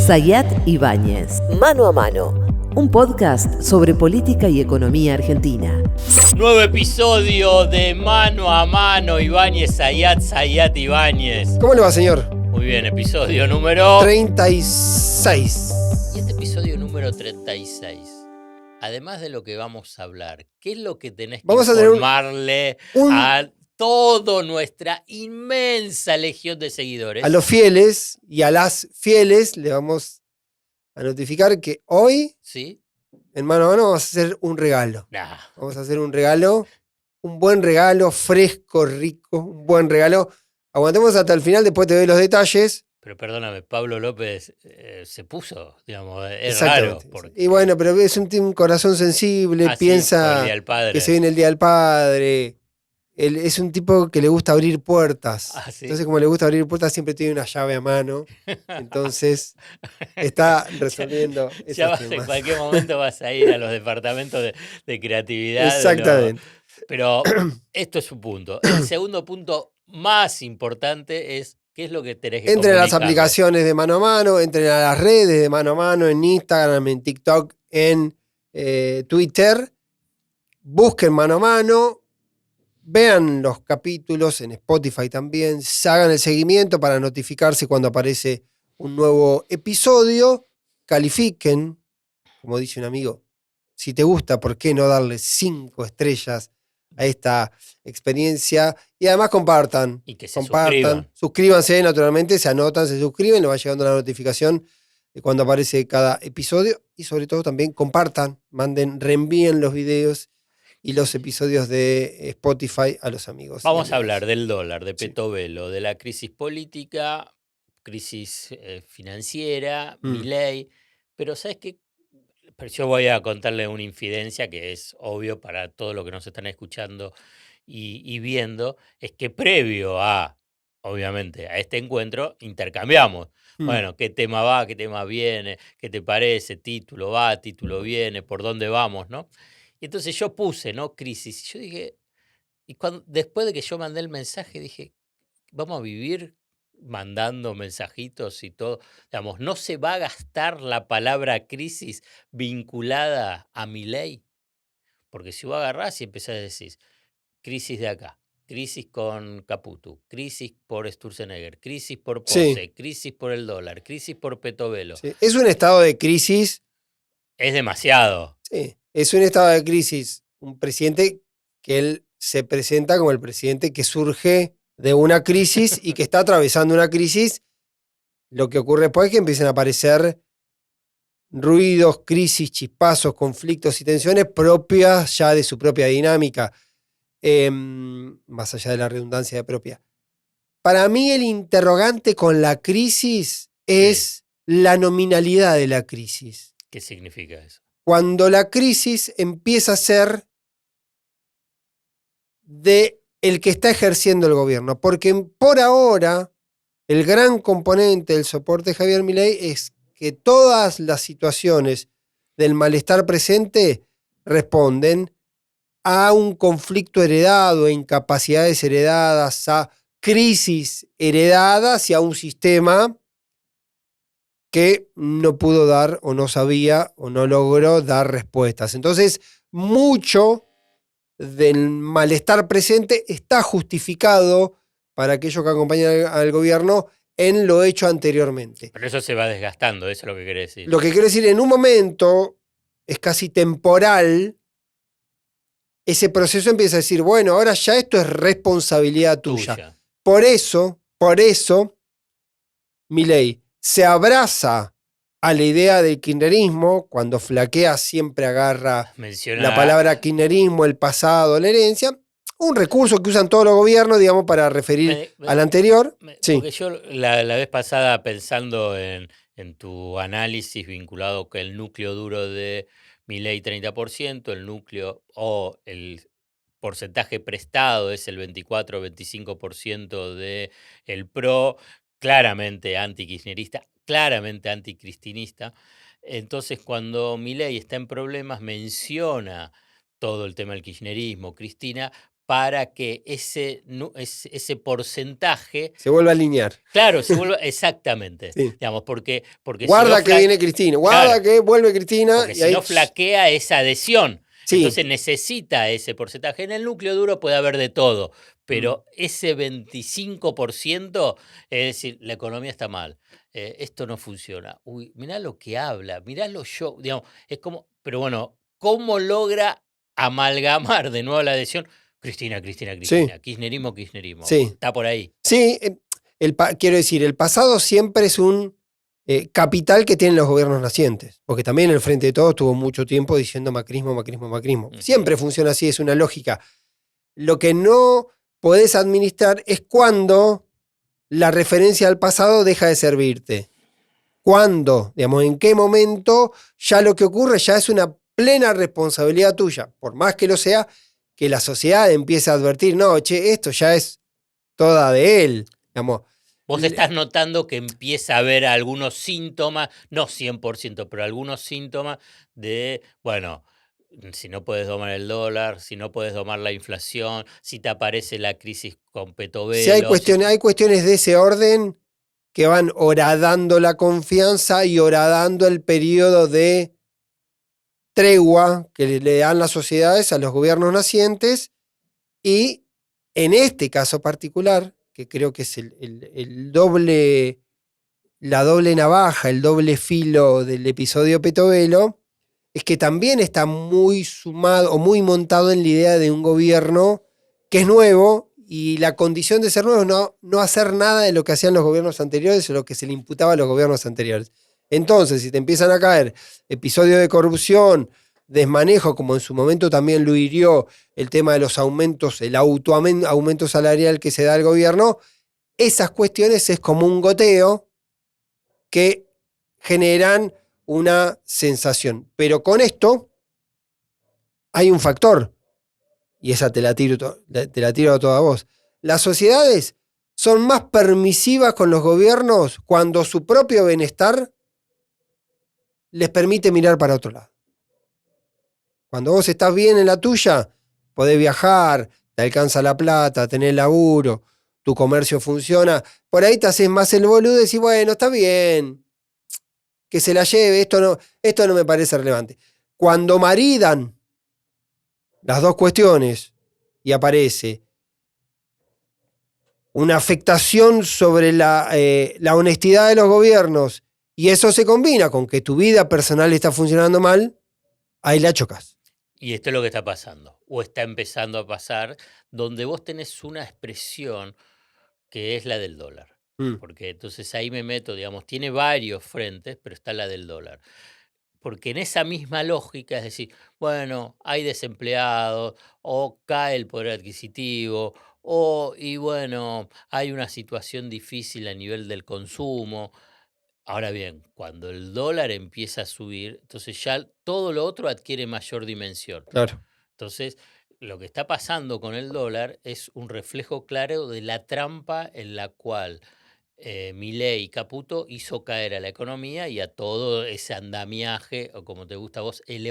Sayat Ibáñez. Mano a mano. Un podcast sobre política y economía argentina. Nuevo episodio de Mano a Mano, Ibáñez, Sayat Ibáñez. ¿Cómo le va, señor? Muy bien, episodio número 36. Y este episodio número 36, además de lo que vamos a hablar, ¿qué es lo que tenés que informarle a toda nuestra inmensa legión de seguidores? A los fieles y a las fieles le vamos a notificar que hoy, ¿sí?, en Mano a Mano, vamos a hacer un regalo. Nah. Vamos a hacer un regalo, un buen regalo, fresco, rico, un buen regalo. Aguantemos hasta el final, después te doy los detalles. Pero perdóname, Pablo López se puso, digamos, es raro. Porque... Y bueno, pero es un corazón sensible, piensa que se viene el Día del Padre. Él es un tipo que le gusta abrir puertas. ¿Sí? Entonces, como le gusta abrir puertas, siempre tiene una llave a mano. Entonces, está resolviendo esos temas. En cualquier momento vas a ir a los departamentos de creatividad. Exactamente. Pero esto es un punto. El segundo punto más importante es qué es lo que tenés que entren a las aplicaciones de Mano a Mano, entren a las redes de Mano a Mano, en Instagram, en TikTok, en Twitter. Busquen Mano a Mano. Vean los capítulos en Spotify también, hagan el seguimiento para notificarse cuando aparece un nuevo episodio, califiquen, como dice un amigo, si te gusta, ¿por qué no darle 5 estrellas a esta experiencia? Y además compartan. Y que se compartan. Suscríbanse, naturalmente, se anotan, se suscriben, les va llegando la notificación de cuando aparece cada episodio y sobre todo también compartan, reenvíen los videos y los episodios de Spotify a los amigos. Vamos a hablar del dólar, de Petovelo, de la crisis política, crisis financiera, Milei, pero ¿sabes qué? Pero yo voy a contarle una infidencia que es obvio para todos los que nos están escuchando y viendo, es que previo a, obviamente, a este encuentro, intercambiamos. Bueno, ¿qué tema va? ¿Qué tema viene? ¿Qué te parece? Título va, título viene, ¿por dónde vamos? ¿No? Y entonces yo puse, ¿no? Crisis. Y yo dije, después de que yo mandé el mensaje, dije, vamos a vivir mandando mensajitos y todo. Digamos, ¿no se va a gastar la palabra crisis vinculada a Milei? Porque si vos agarrás y empezás a decir, crisis de acá, crisis con Caputo, crisis por Sturzenegger, crisis por Pose, crisis por el dólar, crisis por Petovelo. Sí. Es un estado de crisis. Es demasiado. Sí, es un estado de crisis. Un presidente que él se presenta como el presidente que surge de una crisis y que está atravesando una crisis. Lo que ocurre después es que empiezan a aparecer ruidos, crisis, chispazos, conflictos y tensiones propias ya de su propia dinámica, más allá de la redundancia de propia. Para mí el interrogante con la crisis es la nominalidad de la crisis. ¿Qué significa eso? Cuando la crisis empieza a ser de el que está ejerciendo el gobierno, porque por ahora el gran componente del soporte de Javier Milei es que todas las situaciones del malestar presente responden a un conflicto heredado, a incapacidades heredadas, a crisis heredadas y a un sistema que no pudo dar o no sabía o no logró dar respuestas. Entonces, mucho del malestar presente está justificado para aquellos que acompañan al gobierno en lo hecho anteriormente. Pero eso se va desgastando, eso es lo que quiere decir. Lo que quiere decir, en un momento, es casi temporal, ese proceso empieza a decir, bueno, ahora ya esto es responsabilidad tuya. Por eso, Milei se abraza a la idea del kirchnerismo. Cuando flaquea siempre agarra la palabra kirchnerismo, el pasado, la herencia. Un recurso que usan todos los gobiernos, digamos, para referir al anterior. Porque yo la vez pasada, pensando en tu análisis vinculado con el núcleo duro de Milei 30%, el núcleo o el porcentaje prestado es el 24-25% del PRO, claramente anti-kirchnerista, claramente anticristinista. Entonces, cuando Milei está en problemas, menciona todo el tema del kirchnerismo, Cristina, para que ese porcentaje Se vuelve a alinear. claro, se vuelva exactamente, Sí. digamos, porque Guarda si no que viene Cristina, guarda claro, que vuelve Cristina. porque Y si ahí, no flaquea esa adhesión. sí. Entonces necesita ese porcentaje. En el núcleo duro puede haber de todo, pero ese 25%, es decir, la economía está mal, esto no funciona. Uy, mirá lo que habla, mirá lo yo, digamos, es como, pero bueno, ¿cómo logra amalgamar de nuevo la adhesión? Cristina, Cristina, Sí. Cristina, kirchnerismo, kirchnerismo. Sí. Está por ahí. Sí, quiero decir, el pasado siempre es un capital que tienen los gobiernos nacientes, porque también el Frente de Todos tuvo mucho tiempo diciendo macrismo, macrismo, macrismo. Siempre funciona así, es una lógica. Lo que no podés administrar es cuando la referencia al pasado deja de servirte. ¿Cuándo? Digamos, ¿en qué momento ya lo que ocurre ya es una plena responsabilidad tuya? Por más que lo sea, que la sociedad empiece a advertir, no, che, esto ya es toda de él. Digamos, Vos estás notando que empieza a haber algunos síntomas, no 100%, pero algunos síntomas de, bueno, si no puedes domar el dólar, si no puedes domar la inflación, si te aparece la crisis con Petovelo. si hay cuestiones de ese orden que van horadando la confianza y horadando el periodo de tregua que le dan las sociedades a los gobiernos nacientes, y en este caso particular, que creo que es la doble navaja, el doble filo del episodio Petovelo, es que también está muy sumado o muy montado en la idea de un gobierno que es nuevo, y la condición de ser nuevo es no hacer nada de lo que hacían los gobiernos anteriores o lo que se le imputaba a los gobiernos anteriores. Entonces, si te empiezan a caer episodios de corrupción, desmanejo, como en su momento también lo hirió el tema de los aumentos, el aumento salarial que se da al gobierno, esas cuestiones es como un goteo que generan una sensación. Pero con esto hay un factor, y esa te la tiro a toda voz. Las sociedades son más permisivas con los gobiernos cuando su propio bienestar les permite mirar para otro lado. Cuando vos estás bien en la tuya, podés viajar, te alcanza la plata, tenés laburo, tu comercio funciona, por ahí te haces más el boludo y decís, bueno, está bien, que se la lleve, esto no me parece relevante. Cuando maridan las dos cuestiones y aparece una afectación sobre la honestidad de los gobiernos, y eso se combina con que tu vida personal está funcionando mal, ahí la chocas. Y esto es lo que está pasando, o está empezando a pasar, donde vos tenés una expresión que es la del dólar. Porque entonces ahí me meto, digamos, tiene varios frentes, pero está la del dólar. Porque en esa misma lógica, es decir, bueno, hay desempleados, o cae el poder adquisitivo, y bueno, hay una situación difícil a nivel del consumo. Ahora bien, cuando el dólar empieza a subir, entonces ya todo lo otro adquiere mayor dimensión. Claro. Entonces, lo que está pasando con el dólar es un reflejo claro de la trampa en la cual Milei y Caputo hizo caer a la economía y a todo ese andamiaje, o como te gusta a vos, el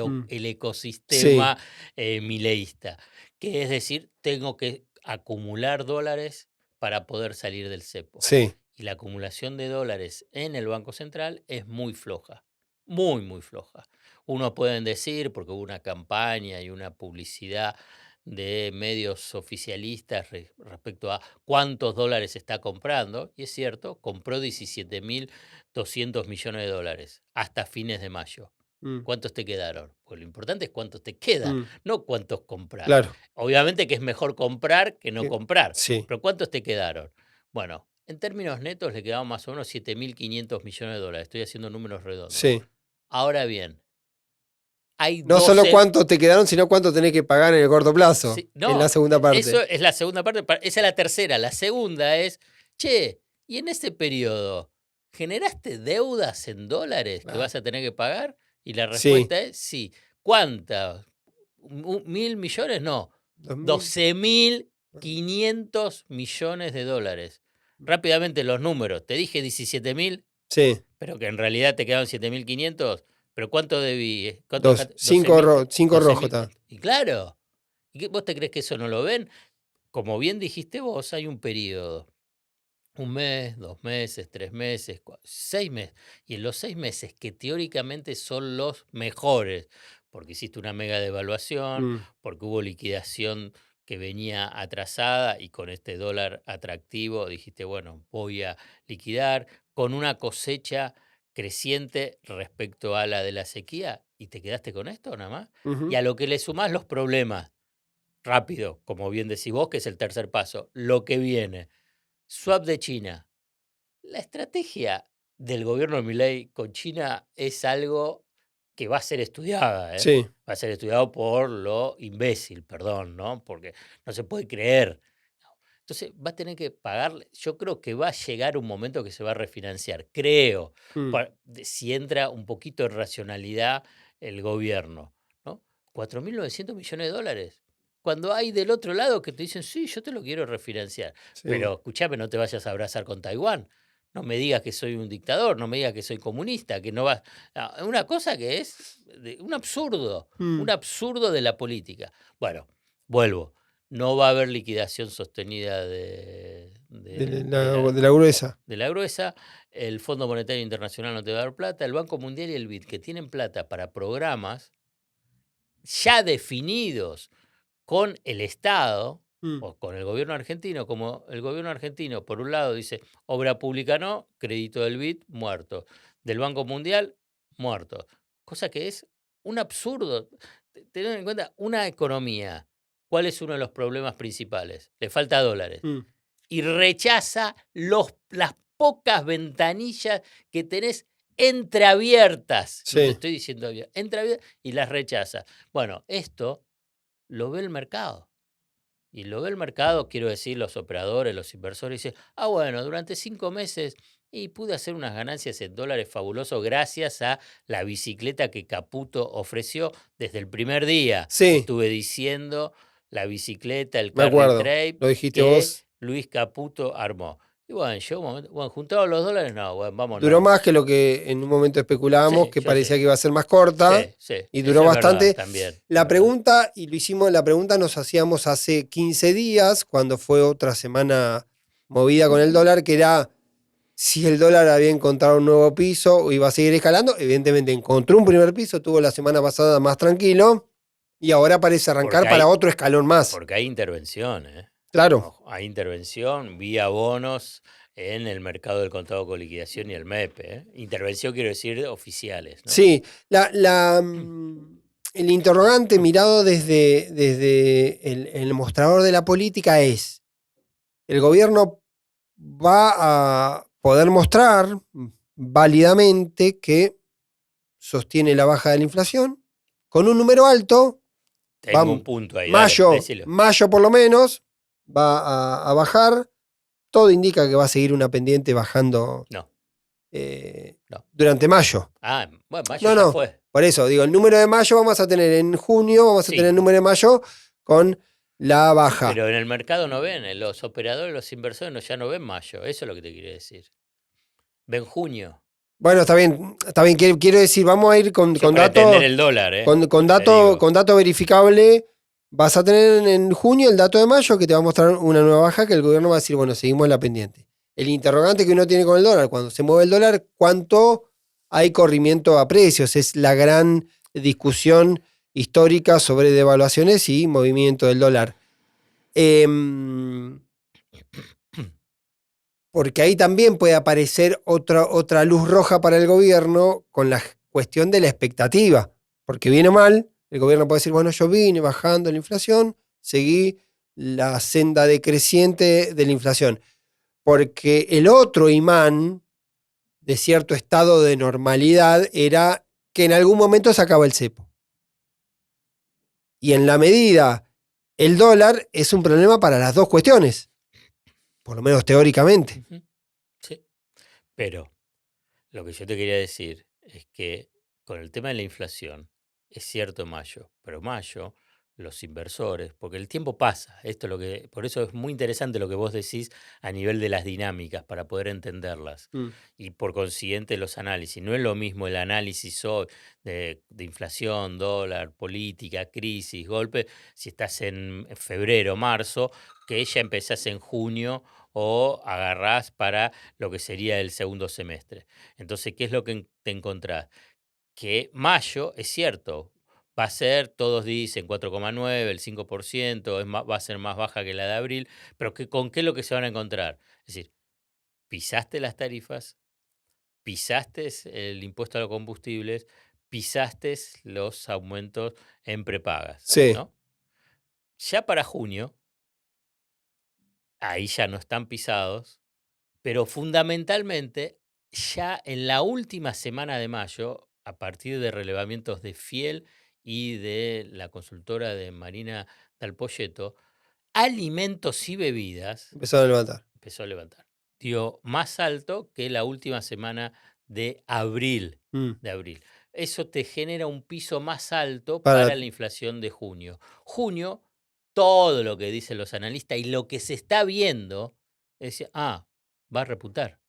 ecosistema mileísta. Que es decir, tengo que acumular dólares para poder salir del cepo. Sí. Y la acumulación de dólares en el Banco Central es muy floja, muy, muy floja. Unos pueden decir, porque hubo una campaña y una publicidad de medios oficialistas respecto a cuántos dólares está comprando, y es cierto, compró 17.200 millones de dólares hasta fines de mayo. ¿Cuántos te quedaron? Pues lo importante es cuántos te quedan, no cuántos comprar. Claro. Obviamente que es mejor comprar que no comprar, Sí. pero ¿cuántos te quedaron? Bueno, en términos netos le quedaban más o menos 7.500 millones de dólares. Estoy haciendo números redondos. Sí. Ahora bien, hay no 12... solo cuánto te quedaron, sino cuánto tenés que pagar en el corto plazo. Sí, no, en la segunda parte. Eso es la segunda parte. Esa es la tercera. La segunda es, che, y en ese periodo, ¿generaste deudas en dólares que vas a tener que pagar? Y la respuesta es sí. ¿Cuántas? ¿1.000 millones? No. 12.500 millones de dólares. Rápidamente los números. Te dije 17.000, pero que en realidad te quedaron 7.500. ¿Pero cuánto debí? Cinco rojos. Y claro, ¿y vos te crees que eso no lo ven? como bien dijiste vos, hay un periodo. 1 mes, 2 meses, 3 meses, 6 meses. Y en los 6 meses, que teóricamente son los mejores, porque hiciste una mega devaluación, Mm, porque hubo liquidación que venía atrasada y con este dólar atractivo dijiste, bueno, voy a liquidar con una cosecha creciente respecto a la de la sequía y te quedaste con esto nada más. Y ujú, a lo que le sumás los problemas, rápido, como bien decís vos, que es el tercer paso, lo que viene. Swap de China. La estrategia del gobierno de Milei con China es algo que va a ser estudiada, ¿eh? sí. Va a ser estudiado por lo imbécil, perdón, ¿no? Porque no se puede creer. Entonces va a tener que pagarle. Yo creo que va a llegar un momento que se va a refinanciar. Creo, Mm, si entra un poquito en racionalidad el gobierno, ¿no? 4.900 millones de dólares. Cuando hay del otro lado que te dicen, sí, yo te lo quiero refinanciar, sí. pero escúchame, no te vayas a abrazar con Taiwán. No me digas que soy un dictador, no me digas que soy comunista, que no vas. Es una cosa que es un Mm, absurdo de la política. Bueno, vuelvo. No va a haber liquidación sostenida de la gruesa. de la gruesa. El Fondo Monetario Internacional no te va a dar plata. El Banco Mundial y el BID, que tienen plata para programas ya definidos con el Estado Mm, o con el gobierno argentino, como el gobierno argentino, por un lado, dice obra pública no, crédito del BID, muerto. Del Banco Mundial, muerto. Cosa que es un absurdo. Tener en cuenta una economía. ¿Cuál es uno de los problemas principales? Le falta dólares. mm, Y rechaza las pocas ventanillas que tenés entreabiertas. No te sí. estoy diciendo entreabiertas y las rechaza. Bueno, esto lo ve el mercado. Y lo ve el mercado, quiero decir, los operadores, los inversores, dicen, bueno, durante 5 meses y pude hacer unas ganancias en dólares fabulosos gracias a la bicicleta que Caputo ofreció desde el primer día. Sí, Estuve diciendo la bicicleta, el me carry acuerdo. trade Lo dijiste que vos. Luis Caputo armó. Y bueno, yo un momento, bueno, juntados los dólares, no, bueno, Duró vámonos. más que lo que en un momento especulábamos, Sí, que yo parecía sé. que iba a ser más Sí, corta, sí, y duró eso es verdad bastante. también, es La verdad. pregunta, y lo hicimos, la pregunta nos hacíamos hace 15 días, cuando fue otra semana movida con el dólar, que era si el dólar había encontrado un nuevo piso o iba a seguir escalando. Evidentemente encontró un primer piso, tuvo la semana pasada más tranquilo, y ahora parece arrancar Porque para hay, otro escalón más. Porque hay intervención, ¿eh? Claro. Ojo, hay intervención vía bonos en el mercado del contado con liquidación y el MEP, ¿eh? Intervención quiero decir oficiales, ¿no? Sí, el interrogante mirado desde el mostrador de la política es, ¿el gobierno va a poder mostrar válidamente que sostiene la baja de la inflación con un número alto? Tengo un punto ahí, dale, Mayo, decilo. mayo por lo menos, va a bajar. Todo indica que va a seguir una pendiente bajando No, eh, no. durante mayo. Bueno, mayo No, ya no. fue. Por eso, digo, el número de mayo vamos a tener en junio, vamos a tener el 5. número de mayo con la baja. Pero en el mercado no ven, los operadores, los inversores ya no ven mayo, eso es lo que te quiere decir. Ven junio. Bueno, está bien, quiero decir, vamos a ir con Yo para datos, entender el dólar, con te digo. dato verificable. Vas a tener en junio el dato de mayo que te va a mostrar una nueva baja que el gobierno va a decir, bueno, seguimos la pendiente. El interrogante que uno tiene con el dólar, cuando se mueve el dólar, ¿cuánto hay corrimiento a precios? Es la gran discusión histórica sobre devaluaciones y movimiento del dólar. Porque ahí también puede aparecer otra luz roja para el gobierno con la cuestión de la expectativa. Porque viene mal, el gobierno puede decir, bueno, yo vine bajando la inflación, seguí la senda decreciente de la inflación. Porque el otro imán de cierto estado de normalidad era que en algún momento se acaba el cepo. Y en la medida, el dólar es un problema para las dos cuestiones, por lo menos teóricamente. Sí. Pero lo que yo te quería decir es que con el tema de la inflación, es cierto mayo, pero mayo los inversores, porque el tiempo pasa. Por eso es muy interesante lo que vos decís a nivel de las dinámicas para poder entenderlas. Y por consiguiente los análisis. No es lo mismo el análisis hoy de inflación, dólar, política, crisis, golpe, si estás en febrero, marzo, que ya empezás en junio o agarrás para lo que sería el segundo semestre. Entonces, ¿qué es lo que te encontrás? Que mayo, es cierto, va a ser, todos dicen 4,9, el 5%, va a ser más baja que la de abril, pero ¿con qué es lo que se van a encontrar? Es decir, pisaste las tarifas, pisaste el impuesto a los combustibles, pisaste los aumentos en prepagas, Sí. ¿no? Ya para junio, ahí ya no están pisados, pero fundamentalmente ya en la última semana de mayo, a partir de relevamientos de Fiel y de la consultora de Marina Dalpolleto, alimentos y bebidas Empezaron a levantar. empezó a levantar. Dio más alto que la última semana de abril. Eso te genera un piso más alto para la inflación de junio. Junio, todo lo que dicen los analistas y lo que se está viendo es, va a repuntar.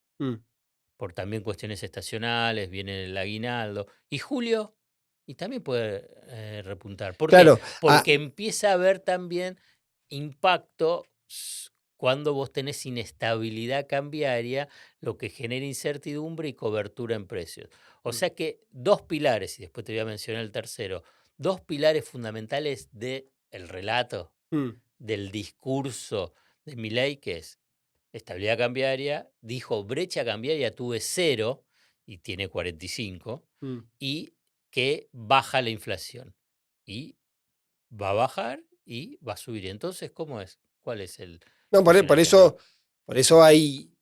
Por también cuestiones estacionales, viene el aguinaldo. Y julio, y también puede repuntar. ¿Por qué? Porque empieza a haber también impacto cuando vos tenés inestabilidad cambiaria, lo que genera incertidumbre y cobertura en precios. O sea que dos pilares, y después te voy a mencionar el tercero, dos pilares fundamentales del relato, del discurso de Milei, que es estabilidad cambiaria, dijo brecha cambiaria tuve 0 y tiene 45, y que baja la inflación. Y va a bajar y va a subir. Entonces, ¿cómo es? ¿Cuál es el...? No, por eso hay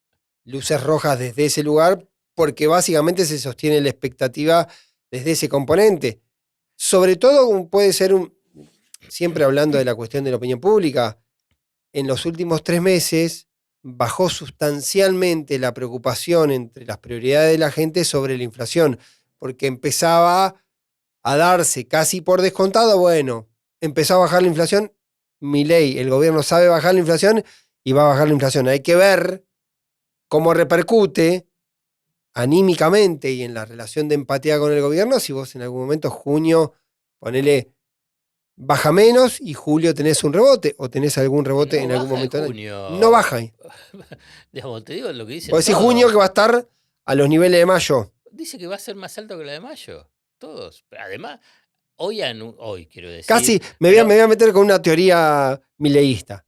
luces rojas desde ese lugar, porque básicamente se sostiene la expectativa desde ese componente. Sobre todo puede ser siempre hablando de la cuestión de la opinión pública, en los últimos 3 meses bajó sustancialmente la preocupación entre las prioridades de la gente sobre la inflación, porque empezaba a darse casi por descontado, bueno, empezó a bajar la inflación, Milei, el gobierno sabe bajar la inflación y va a bajar la inflación. Hay que ver cómo repercute anímicamente y en la relación de empatía con el gobierno, si vos en algún momento, junio, ponele, baja menos y julio tenés un rebote o tenés algún rebote en algún momento del año. No baja. Digamos, te digo lo que dice. Vos decís junio que va a estar a los niveles de mayo. Dice que va a ser más alto que la de mayo. Todos. Además, hoy quiero decir. Casi, me voy a meter con una teoría mileísta.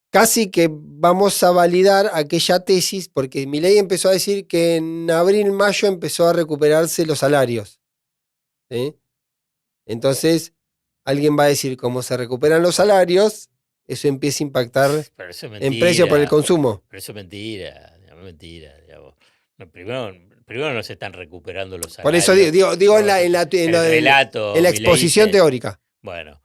Casi que vamos a validar aquella tesis, porque Milei empezó a decir que en abril, mayo empezó a recuperarse los salarios. ¿Sí? Entonces, alguien va a decir, como se recuperan los salarios, eso empieza a impactar en precio por el consumo. Pero eso es mentira. Digamos. No, primero no se están recuperando los salarios. Por eso digo en la exposición teórica. Bueno,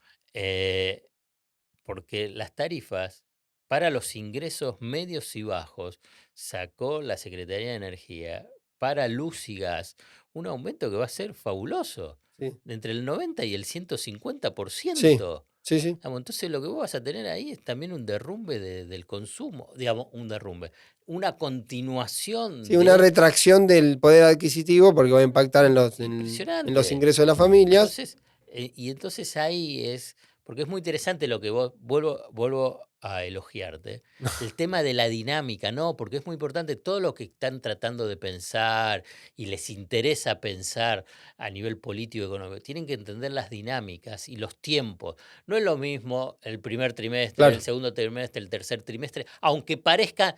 porque las tarifas para los ingresos medios y bajos sacó la Secretaría de Energía para luz y gas un aumento que va a ser fabuloso. Sí. Entre el 90 y el 150%. Sí. Entonces lo que vos vas a tener ahí es también un derrumbe del consumo, digamos, una continuación. Sí, una retracción del poder adquisitivo porque va a impactar en los ingresos de las familias. Entonces ahí es, porque es muy interesante lo que vos, vuelvo a elogiarte, el tema de la dinámica, ¿no? Porque es muy importante todo lo que están tratando de pensar y les interesa pensar a nivel político y económico. Tienen que entender las dinámicas y los tiempos. No es lo mismo el primer trimestre, claro, el segundo trimestre, el tercer trimestre, aunque parezcan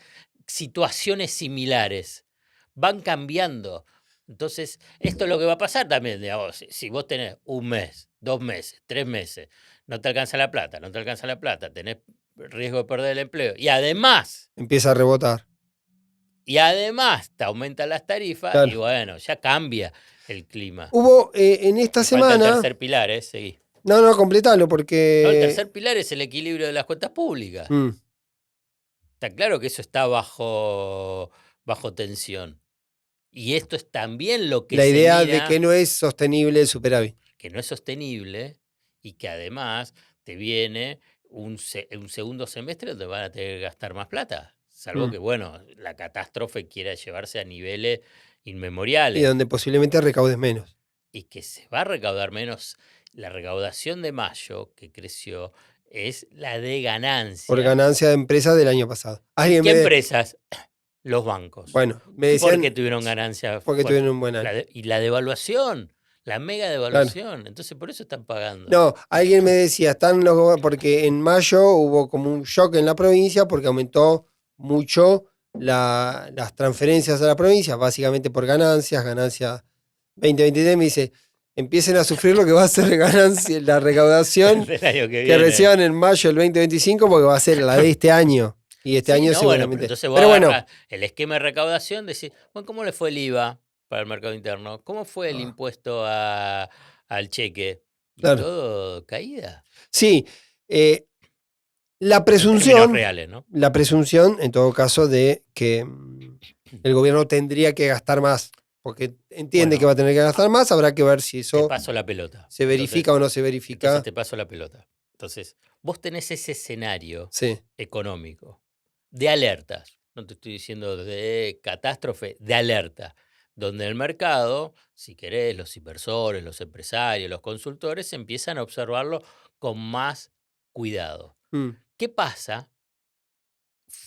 situaciones similares, van cambiando. Entonces, esto es lo que va a pasar también, digamos, si vos tenés 1 mes, 2 meses, 3 meses, no te alcanza la plata, tenés riesgo de perder el empleo y además empieza a rebotar. Y además te aumentan las tarifas, claro, y bueno, ya cambia el clima. Hubo en esta semana. Falta el tercer pilar, seguí. No, completalo, porque. No, el tercer pilar es el equilibrio de las cuentas públicas. Está claro que eso está bajo tensión. Y esto es también lo que la idea de que no es sostenible el superávit. Que no es sostenible y que además te viene un segundo semestre donde van a tener que gastar más plata. Salvo Mm. que, bueno, la catástrofe quiera llevarse a niveles Y inmemoriales donde posiblemente recaudes menos. y que se va a recaudar menos. La recaudación de mayo, que creció, es la de Por ganancia. ganancia de empresas del año pasado. ¿Y qué empresas? Los bancos. Bueno, me ¿Y por decían qué tuvieron ganancias porque fuertes? tuvieron un buen año. Y la devaluación, la mega Claro. devaluación. Entonces, por eso están pagando. No, alguien me decía, porque en mayo hubo como un shock en la provincia porque aumentó mucho las transferencias a la provincia, básicamente por ganancias 2023. Me dice, empiecen a sufrir lo que va a ser la recaudación Del año que que viene. reciban en mayo del 2025 porque va a ser la de este año. Y este Sí, año no, bueno, pero seguramente. entonces vos Pero bueno, agarrás el esquema de recaudación, decís, bueno, ¿cómo le fue el IVA para el mercado interno? ¿Cómo fue el impuesto al cheque? Y claro. todo caída. Sí, la En términos presunción, reales, ¿no? la presunción, en todo caso, de que el gobierno tendría que gastar más, porque entiende Bueno, que va a tener que gastar más, habrá que ver si Te eso paso la pelota. se verifica o no se verifica. Entonces te paso la pelota. Entonces, vos tenés ese escenario Sí, económico de alertas. No te estoy diciendo de catástrofe, de alerta. Donde el mercado, si querés, los inversores, los empresarios, los consultores empiezan a observarlo con más cuidado. mm, ¿Qué pasa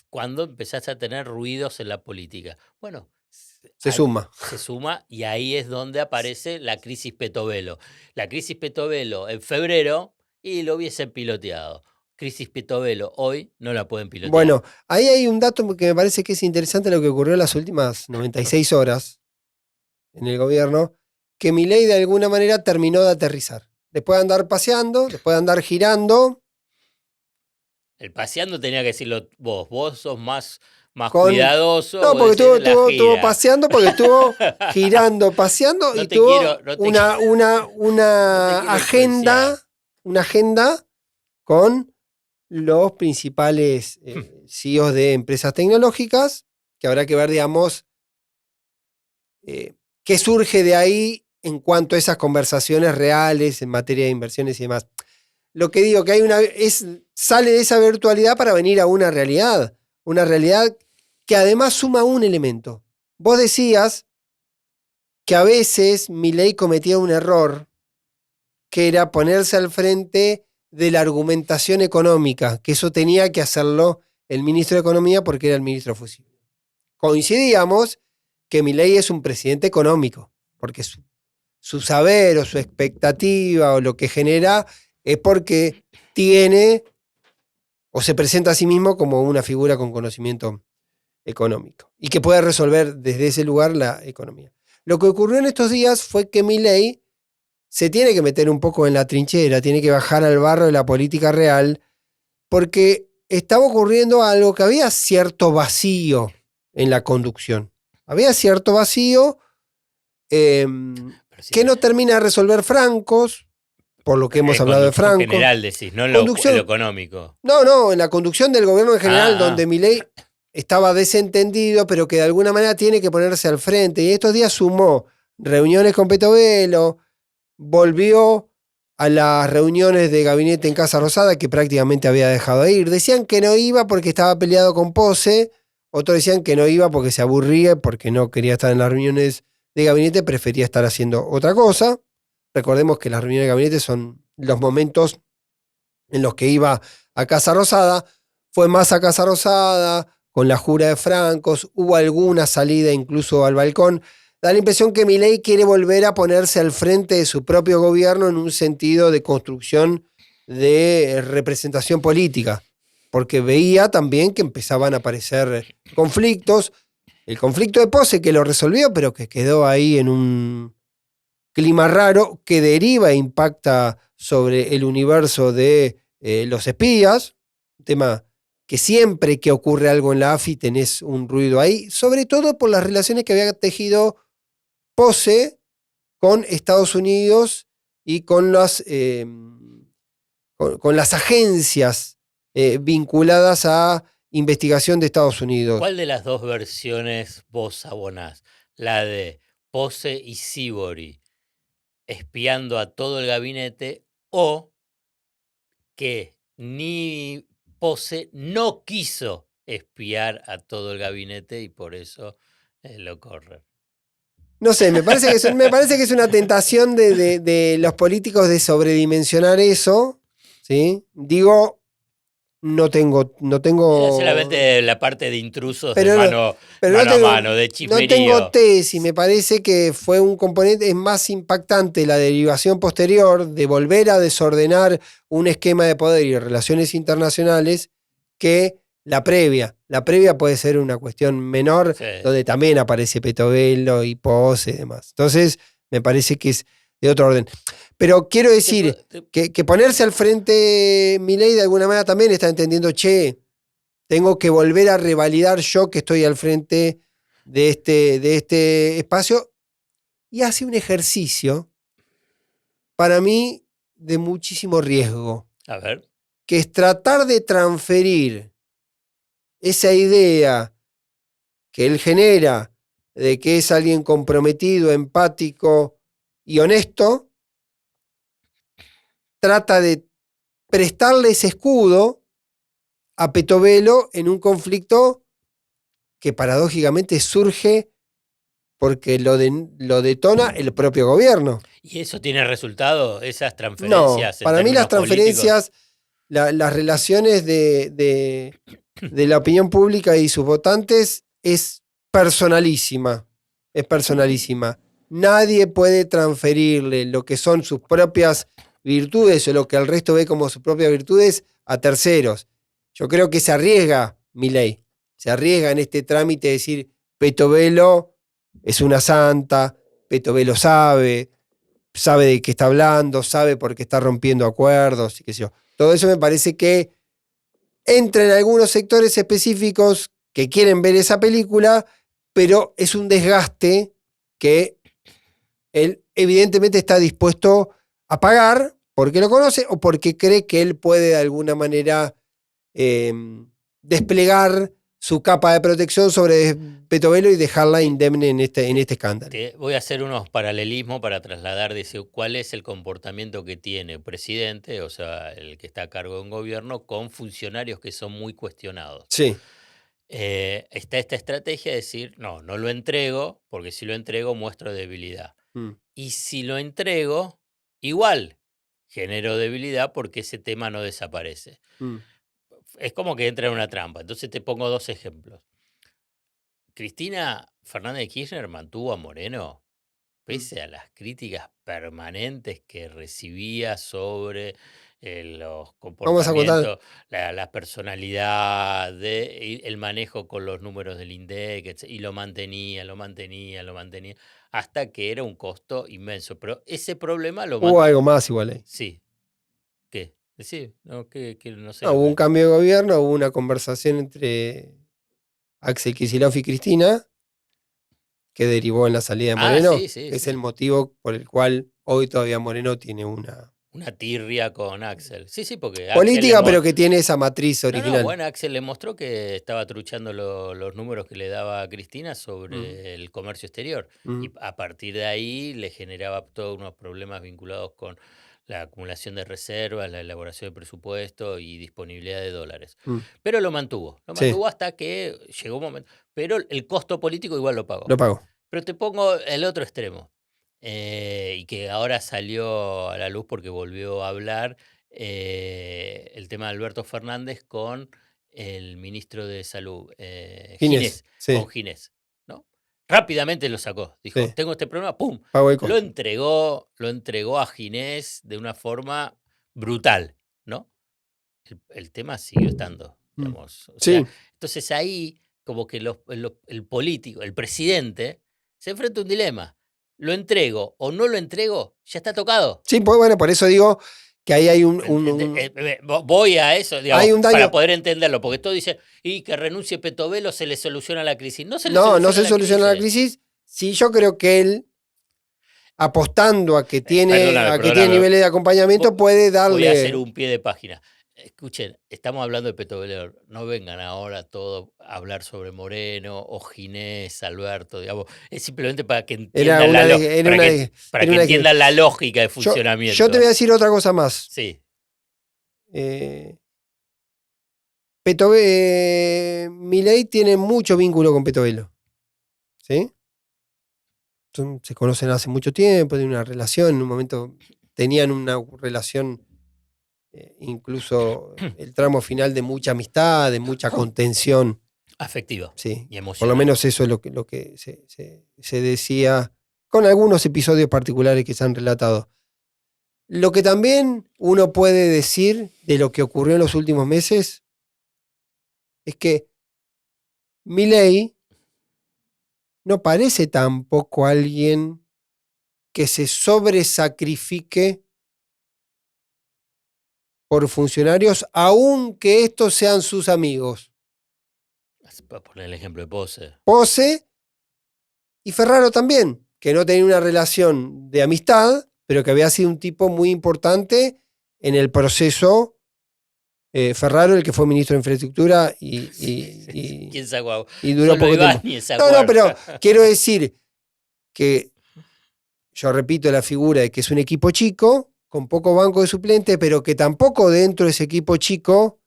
cuando empezás a tener ruidos en la política? Bueno, se suma. se suma y ahí es donde aparece la crisis Petovelo. La crisis Petovelo en febrero y lo hubiesen piloteado. Crisis Petovelo hoy no la pueden pilotear. Bueno, ahí hay un dato que me parece que es interesante lo que ocurrió en las últimas 96 horas en el gobierno, que Milei de alguna manera terminó de aterrizar. Después de andar paseando, después de andar girando, El paseando tenía que decirlo vos. Vos sos más con... cuidadoso. No, vos porque decís la estuvo gira. paseando, porque estuvo girando, paseando No y te tuvo quiero- no te quiero- una influenciar. agenda con los principales CEOs de empresas tecnológicas, que habrá que ver, digamos, qué surge de ahí en cuanto a esas conversaciones reales en materia de inversiones y demás. Lo que digo, que hay sale de esa virtualidad para venir a una realidad que además suma un elemento. Vos decías que a veces Milei cometía un error, que era ponerse al frente de la argumentación económica, que eso tenía que hacerlo el ministro de Economía porque era el ministro fusible. Coincidíamos que Milei es un presidente económico, porque su saber o su expectativa o lo que genera es porque tiene o se presenta a sí mismo como una figura con conocimiento económico y que puede resolver desde ese lugar la economía. Lo que ocurrió en estos días fue que Milei se tiene que meter un poco en la trinchera, tiene que bajar al barro de la política real, porque estaba ocurriendo algo que había cierto vacío en la conducción. Había cierto vacío que no termina de resolver Francos, por lo que hemos hablado de Conducción Franco. general decís, no en lo económico. No, en la conducción del gobierno en general, donde Milei estaba desentendido, pero que de alguna manera tiene que ponerse al frente. Y estos días sumó reuniones con Petovelo, volvió a las reuniones de gabinete en Casa Rosada, que prácticamente había dejado de ir. Decían que no iba porque estaba peleado con Pose, otros decían que no iba porque se aburría, porque no quería estar en las reuniones de gabinete, prefería estar haciendo otra cosa. Recordemos que las reuniones de gabinete son los momentos en los que iba a Casa Rosada. Fue más a Casa Rosada, con la jura de Francos, hubo alguna salida incluso al balcón. Da la impresión que Milei quiere volver a ponerse al frente de su propio gobierno en un sentido de construcción de representación política, porque veía también que empezaban a aparecer conflictos. El conflicto de Pose, que lo resolvió, pero que quedó ahí en un clima raro que deriva e impacta sobre el universo de los espías, un tema que siempre que ocurre algo en la AFI tenés un ruido ahí, sobre todo por las relaciones que había tejido Pose con Estados Unidos y con las agencias vinculadas a investigación de Estados Unidos. ¿Cuál de las dos versiones vos abonás? ¿La de Pose y Sibori espiando a todo el gabinete o que ni Pose no quiso espiar a todo el gabinete y por eso lo corren. No sé, me parece que es una tentación de los políticos de sobredimensionar eso, ¿sí? Digo, no tengo. Solamente la parte de intrusos Pero de no- mano, pero mano no tengo, a mano, de no chismerío. tengo tesis, me parece que fue un componente, es más impactante la derivación posterior de volver a desordenar un esquema de poder y relaciones internacionales que la previa. La previa puede ser una cuestión menor, Sí. donde también aparece Petovelo y Pose y demás. Entonces, me parece que es de otro orden. Pero quiero decir que ponerse al frente Milei de alguna manera también está entendiendo, che, tengo que volver a revalidar yo que estoy al frente de este espacio, y hace un ejercicio para mí de muchísimo riesgo, A ver. que es tratar de transferir esa idea que él genera de que es alguien comprometido, empático y honesto, trata de prestarle ese escudo a Petovelo en un conflicto que paradójicamente surge porque lo detona el propio gobierno. ¿Y eso tiene resultado? ¿Esas No, transferencias? en para mí las términos políticos? transferencias, las relaciones de la opinión pública y sus votantes es personalísima. Es personalísima. Nadie puede transferirle lo que son sus propias virtudes o lo que el resto ve como sus propias virtudes a terceros. Yo creo que se arriesga Milei. Se arriesga en este trámite de decir, Petovelo es una santa, Petovelo sabe de qué está hablando, sabe por qué está rompiendo acuerdos y qué sé yo. Todo eso me parece que entra en algunos sectores específicos que quieren ver esa película, pero es un desgaste que él evidentemente está dispuesto a pagar porque lo conoce o porque cree que él puede de alguna manera desplegar su capa de protección sobre Petovelo y dejarla indemne en este escándalo. Voy a hacer unos paralelismos para trasladar cuál es el comportamiento que tiene el presidente, o sea, el que está a cargo de un gobierno, con funcionarios que son muy cuestionados. Sí. Está esta estrategia de decir, no lo entrego, porque si lo entrego muestro debilidad. Y si lo entrego, igual genero debilidad porque ese tema no desaparece. Es como que entra en una trampa. Entonces te pongo dos ejemplos. Cristina Fernández de Kirchner mantuvo a Moreno pese a las críticas permanentes que recibía sobre los comportamientos, la personalidad, el manejo con los números del INDEC, y lo mantenía, hasta que era un costo inmenso. Pero ese problema lo Hubo algo más igual ahí. Sí. ¿Qué? Sí, no, no sé. No, hubo un cambio de gobierno, hubo una conversación entre Axel Kicillof y Cristina que derivó en la salida de Moreno, Sí, que es el motivo por el cual hoy todavía Moreno tiene una tirria con Axel. Sí, porque política, Axel pero que tiene esa matriz original. Bueno, Axel le mostró que estaba truchando los números que le daba Cristina sobre el comercio exterior. Y a partir de ahí le generaba todos unos problemas vinculados con la acumulación de reservas, la elaboración de presupuesto y disponibilidad de dólares. Pero lo mantuvo hasta que llegó un momento. Pero el costo político igual lo pagó. Pero te pongo el otro extremo. Y que ahora salió a la luz porque volvió a hablar el tema de Alberto Fernández con el ministro de Salud, Ginés, con Ginés, ¿no? Rápidamente lo sacó, dijo, tengo este problema, ¡pum! Lo entregó a Ginés de una forma brutal, ¿no? El tema siguió estando, digamos. O sea, entonces ahí como que el político, el presidente, se enfrenta a un dilema. ¿Lo entrego o no lo entrego? Ya está tocado. Sí, pues bueno, por eso digo que ahí hay voy a eso, digamos, hay un daño, para poder entenderlo, porque todos dicen, y que renuncie Petovelo se le soluciona la crisis. No se soluciona la crisis. Sí, yo creo que él, apostando a que tiene niveles de acompañamiento, puede darle... Voy a hacer un pie de página. Escuchen, estamos hablando de Petovelo, no vengan ahora todos a hablar sobre Moreno o Ginés, Alberto, digamos, es simplemente para que entiendan la lógica de funcionamiento. Yo te voy a decir otra cosa más. Sí. Milei tiene mucho vínculo con Petovelo. ¿Sí? Se conocen hace mucho tiempo, tienen una relación, en un momento tenían una relación, incluso el tramo final de mucha amistad, de mucha contención. Afectivo Sí, y emocional. por lo menos eso es lo que se decía, con algunos episodios particulares que se han relatado. Lo que también uno puede decir de lo que ocurrió en los últimos meses es que Milei no parece tampoco alguien que se sobresacrifique por funcionarios, aunque estos sean sus amigos. Para poner el ejemplo de Pose. Pose y Ferraro también, que no tenía una relación de amistad, pero que había sido un tipo muy importante en el proceso. Ferraro, el que fue ministro de Infraestructura ¿Quién sacó? y duró Solo poco tiempo. Ibáñez se No, acuerda. pero quiero decir que yo repito la figura de que es un equipo chico, con poco banco de suplente, pero que tampoco dentro de ese equipo chico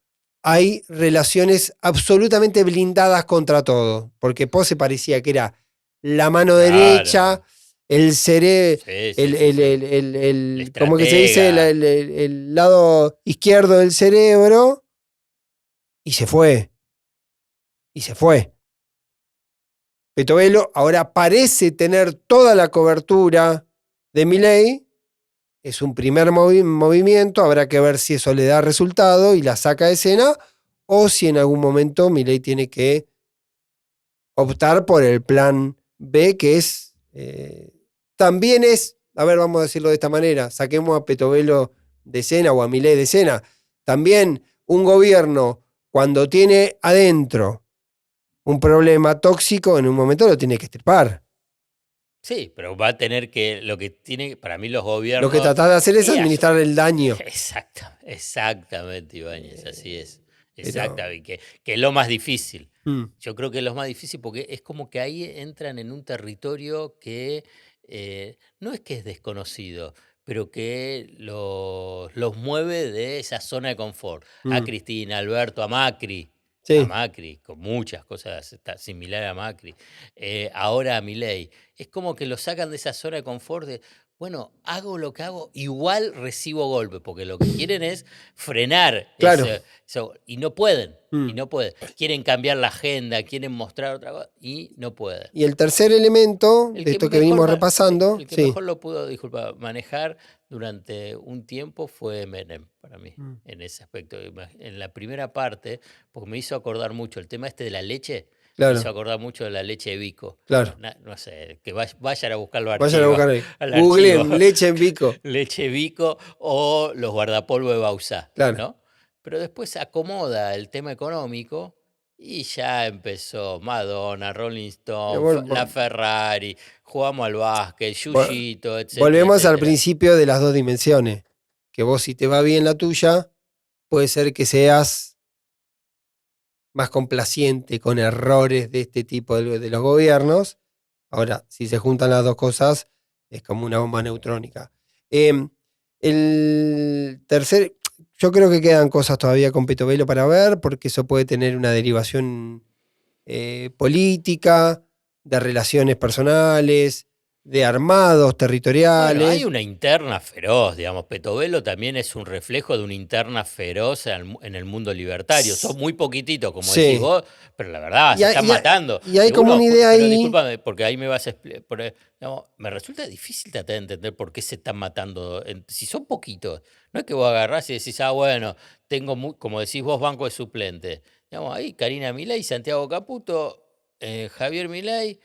hay relaciones absolutamente blindadas contra todo. Porque Pose parecía que era la mano derecha, el cerebro, ¿cómo que se dice? El lado izquierdo del cerebro, y se fue. Y se fue. Petovelo ahora parece tener toda la cobertura de Milei. Es un primer movimiento, habrá que ver si eso le da resultado y la saca de escena, o si en algún momento Milei tiene que optar por el plan B, que es, también es, a ver, vamos a decirlo de esta manera, saquemos a Petovelo de escena o a Milei de escena, también un gobierno cuando tiene adentro un problema tóxico, en un momento lo tiene que extirpar. Sí, pero va a tener que, lo que tiene, para mí los gobiernos... Lo que tratás de hacer es administrar el daño. Exactamente, Ibáñez, así es. Pero... Exactamente, que es lo más difícil. Mm. Yo creo que es lo más difícil porque es como que ahí entran en un territorio que no es que es desconocido, pero que los mueve de esa zona de confort. A Cristina, a Alberto, a Macri. Sí. A Macri, con muchas cosas similar a Macri. Ahora a Milei. Es como que lo sacan de esa zona de confort de, bueno, hago lo que hago, igual recibo golpe, porque lo que quieren es frenar Claro. eso, y no pueden. Y no pueden. Quieren cambiar la agenda, quieren mostrar otra cosa y no pueden. Y el tercer elemento de esto que venimos repasando, el que mejor lo pudo, manejar durante un tiempo fue Menem, para mí, en ese aspecto. En la primera parte, porque me hizo acordar mucho el tema este de la leche, claro, me hizo acordar mucho de la leche de Vico. Claro. No sé, que vayan a buscar los archivos. Vayan a buscar ahí. Googleen leche en Vico. Leche Vico o los guardapolvo de Bausá, claro, ¿no? Pero después se acomoda el tema económico y ya empezó Madonna, Rolling Stone, la Ferrari, jugamos al básquet, Yuyito, etc. Volvemos al principio de las dos dimensiones. Que vos, si te va bien la tuya, puede ser que seas más complaciente con errores de este tipo de los gobiernos. Ahora, si se juntan las dos cosas, es como una bomba neutrónica. El tercer... Yo creo que quedan cosas todavía con Petovelo para ver, porque eso puede tener una derivación política, de relaciones personales, de armados territoriales. Bueno, hay una interna feroz, digamos. Petovelo también es un reflejo de una interna feroz en el mundo libertario. Son muy poquititos, como decís vos, pero la verdad, se están matando. Y hay como una idea ahí. Discúlpame, porque ahí me vas a explicar. Me resulta difícil tratar de entender por qué se están matando. Si son poquitos, no es que vos agarrás y decís, bueno, tengo, como decís vos, banco de suplente. Digamos, ahí Karina Milei, Santiago Caputo, Javier Milei,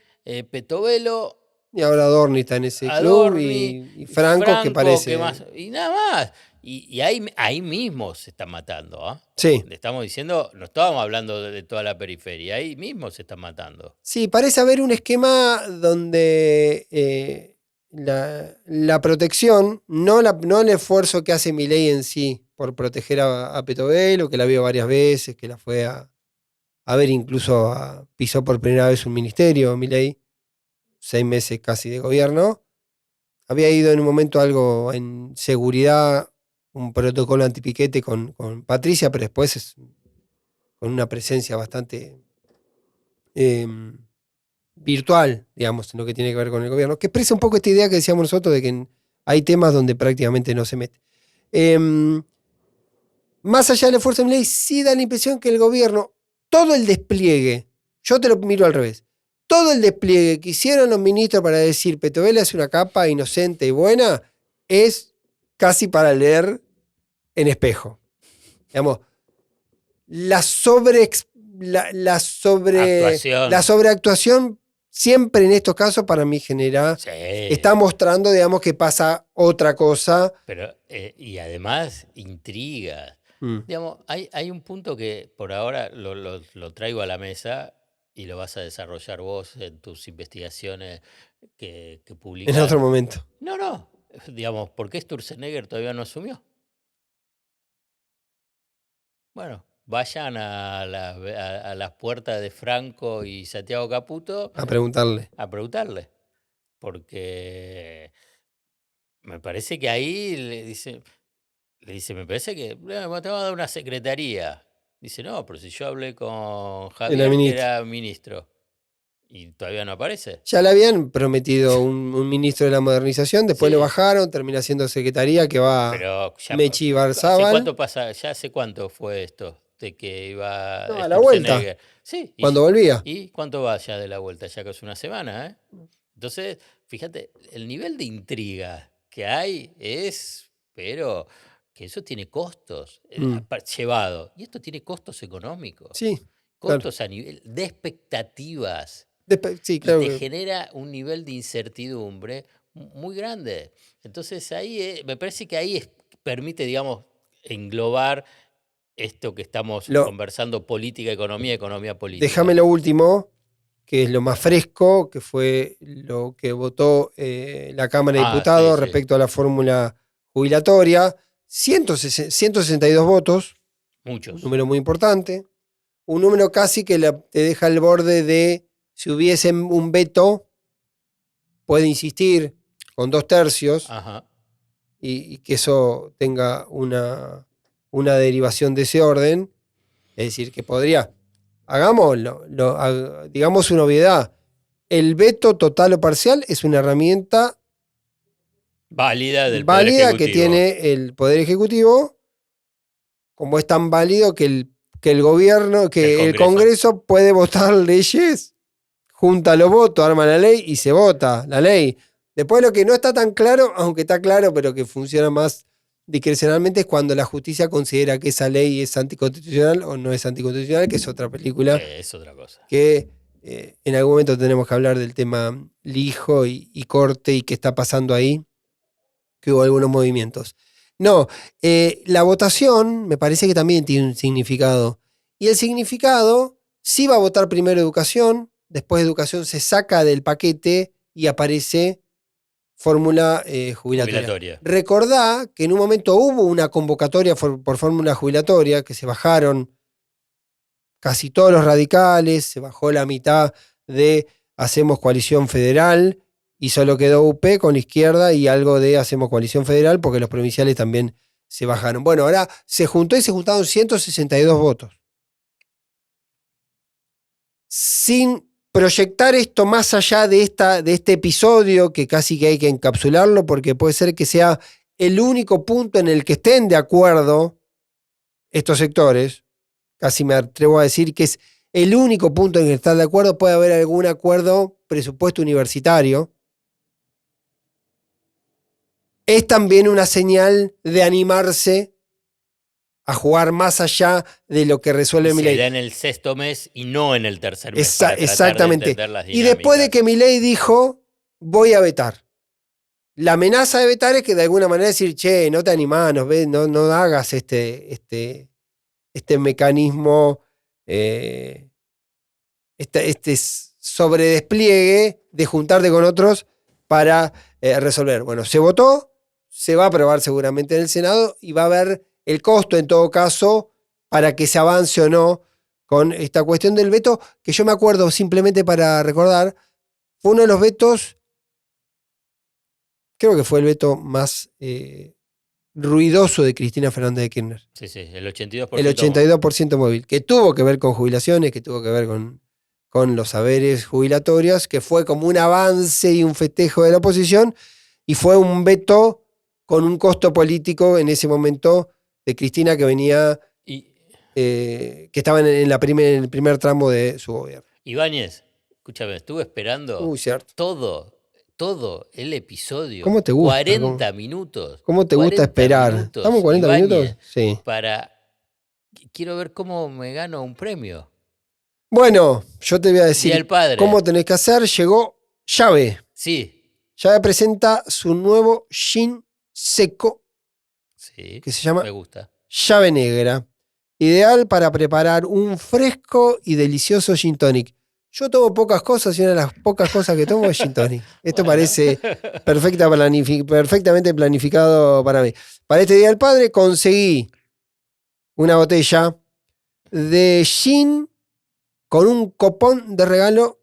Petovelo. Y ahora Adorni está en ese club y Franco, que parece. Y nada más. Y ahí mismo se están matando. ¿Ah? Sí. Le estamos diciendo, no estábamos hablando de toda la periferia, ahí mismo se están matando. Sí, parece haber un esquema donde la protección, no el esfuerzo que hace Milei en sí por proteger a Petovelo, que la vio varias veces, que la fue a ver, incluso pisó por primera vez un ministerio, Milei. 6 meses casi de gobierno, había ido en un momento algo en seguridad un protocolo antipiquete con Patricia, pero después es con una presencia bastante virtual, digamos, en lo que tiene que ver con el gobierno, que expresa un poco esta idea que decíamos nosotros de que hay temas donde prácticamente no se mete. Más allá del esfuerzo de Milei, sí da la impresión que el gobierno, todo el despliegue, yo te lo miro al revés, todo el despliegue que hicieron los ministros para decir Petovela es una capa inocente y buena, es casi para leer en espejo. Digamos, la sobreactuación siempre en estos casos para mí genera, está mostrando, digamos, que pasa otra cosa. Pero, y además, intriga. Digamos, hay un punto que por ahora lo traigo a la mesa y lo vas a desarrollar vos en tus investigaciones que publicás. En otro momento. No. Digamos, ¿por qué Sturzenegger todavía no asumió? Bueno, vayan a las puertas de Franco y Santiago Caputo a preguntarle. Porque me parece que ahí le dice, me parece que te va a dar una secretaría. Dice, no, pero si yo hablé con Javier, que era ministro, y todavía no aparece. Ya le habían prometido un ministro de la modernización, después lo bajaron, termina siendo secretaría que va Mechi Barzábal. ¿Hace cuánto fue esto? De que iba a la vuelta. Sí. Cuando volvía. ¿Y cuánto va ya de la vuelta? Ya que es una semana, ¿eh? Entonces, fíjate, el nivel de intriga que hay pero que eso tiene costos llevado. Y esto tiene costos económicos. Sí. Costos a nivel de expectativas. Sí, claro. Y te genera un nivel de incertidumbre muy grande. Entonces ahí me parece que ahí permite, digamos, englobar esto que estamos conversando, política, economía política. Déjame lo último, que es lo más fresco, que fue lo que votó la Cámara de Diputados respecto a la fórmula jubilatoria. 162 votos. Muchos. Un número muy importante. Un número casi que te deja al borde de, si hubiese un veto, puede insistir con 2/3 y que eso tenga una derivación de ese orden. Es decir, que podría, hagámoslo, digamos una obviedad, el veto total o parcial es una herramienta válida Poder Ejecutivo, que tiene el Poder Ejecutivo, como es tan válido que el gobierno, que el Congreso puede votar leyes, junta los votos, arma la ley y se vota la ley. Después lo que no está tan claro, aunque está claro, pero que funciona más discrecionalmente, es cuando la justicia considera que esa ley es anticonstitucional o no es anticonstitucional, que es otra película. Es otra cosa. Que en algún momento tenemos que hablar del tema lijo y corte y qué está pasando ahí, que hubo algunos movimientos. No, la votación me parece que también tiene un significado. Y el significado, sí va a votar primero educación, después educación se saca del paquete y aparece fórmula jubilatoria. Recordá que en un momento hubo una convocatoria por fórmula jubilatoria, que se bajaron casi todos los radicales, se bajó la mitad de Hacemos Coalición Federal, y solo quedó UP con la izquierda y algo de Hacemos Coalición Federal, porque los provinciales también se bajaron. Bueno, ahora se juntó y se juntaron 162 votos. Sin proyectar esto más allá de este episodio, que casi que hay que encapsularlo, porque puede ser que sea el único punto en el que estén de acuerdo estos sectores, casi me atrevo a decir que es el único punto en el que están de acuerdo. Puede haber algún acuerdo presupuesto universitario. Es también una señal de animarse a jugar más allá de lo que resuelve Milei. Se da en el sexto mes y no en el tercer mes. Exactamente. Y después de que Milei dijo, voy a vetar. La amenaza de vetar es que de alguna manera decir, che, no te animás, no hagas este mecanismo, este sobredespliegue de juntarte con otros para resolver. Bueno, se votó, se va a aprobar seguramente en el Senado y va a haber el costo en todo caso para que se avance o no con esta cuestión del veto, que yo me acuerdo, simplemente para recordar, fue uno de los vetos, creo que fue el veto más ruidoso de Cristina Fernández de Kirchner. Sí, el 82%. El 82% móvil, que tuvo que ver con jubilaciones, que tuvo que ver con los saberes jubilatorios, que fue como un avance y un festejo de la oposición, y fue un veto con un costo político en ese momento de Cristina, que venía, que estaba en el primer tramo de su gobierno. Ibáñez, escúchame, estuve esperando Cierto. todo el episodio. ¿Cómo te gusta? 40 minutos. ¿Cómo te gusta esperar? Minutos, ¿Estamos 40 Ibáñez, minutos? Sí. Quiero ver cómo me gano un premio. Bueno, yo te voy a decir Día del Padre. cómo tenés que hacer. Llegó Llave. Sí. Llave presenta su nuevo gin seco, Sí. que se llama Me gusta. Llave Negra. Ideal para preparar un fresco y delicioso gin tonic. Yo tomo pocas cosas y una de las pocas cosas que tomo es gin tonic. Esto parece perfectamente planificado para mí. Para este Día del Padre conseguí una botella de gin con un copón de regalo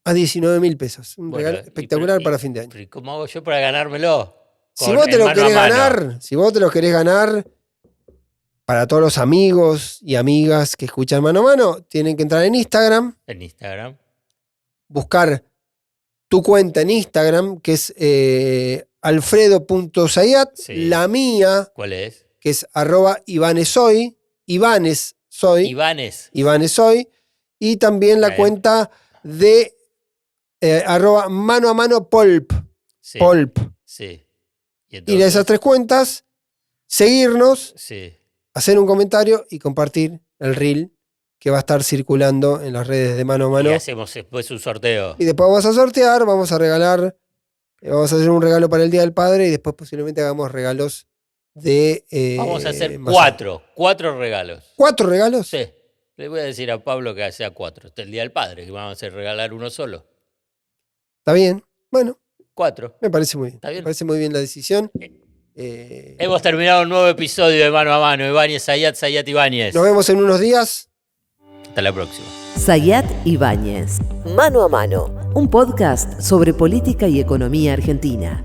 a 19.000 pesos. Un regalo espectacular para fin de año. ¿Y cómo hago yo para ganármelo? Si vos te lo querés ganar, para todos los amigos y amigas que escuchan Mano a Mano, tienen que entrar en Instagram. En Instagram. Buscar tu cuenta en Instagram, que es alfredo.zayat. Sí. La mía, ¿Cuál es? que es @ivanesoy. Ivanes Soy. Y también la cuenta de @mano a mano Polp. Sí. Polp. Sí. Ir a esas 3 cuentas, seguirnos, sí, hacer un comentario y compartir el reel que va a estar circulando en las redes de Mano a Mano. Y hacemos después un sorteo. Y después vamos a sortear, vamos a regalar, vamos a hacer un regalo para el Día del Padre y después posiblemente hagamos regalos de... vamos a hacer 4 regalos. ¿4 regalos? Sí. Le voy a decir a Pablo que sea 4. Este es el Día del Padre, que vamos a hacer regalar uno solo. Está bien. Bueno. 4. Me parece muy bien. ¿Está bien? Me parece muy bien la decisión. Hemos terminado un nuevo episodio de Mano a Mano. Ibáñez, Zayat Ibáñez. Nos vemos en unos días. Hasta la próxima. Zayat Ibáñez. Mano a Mano. Un podcast sobre política y economía argentina.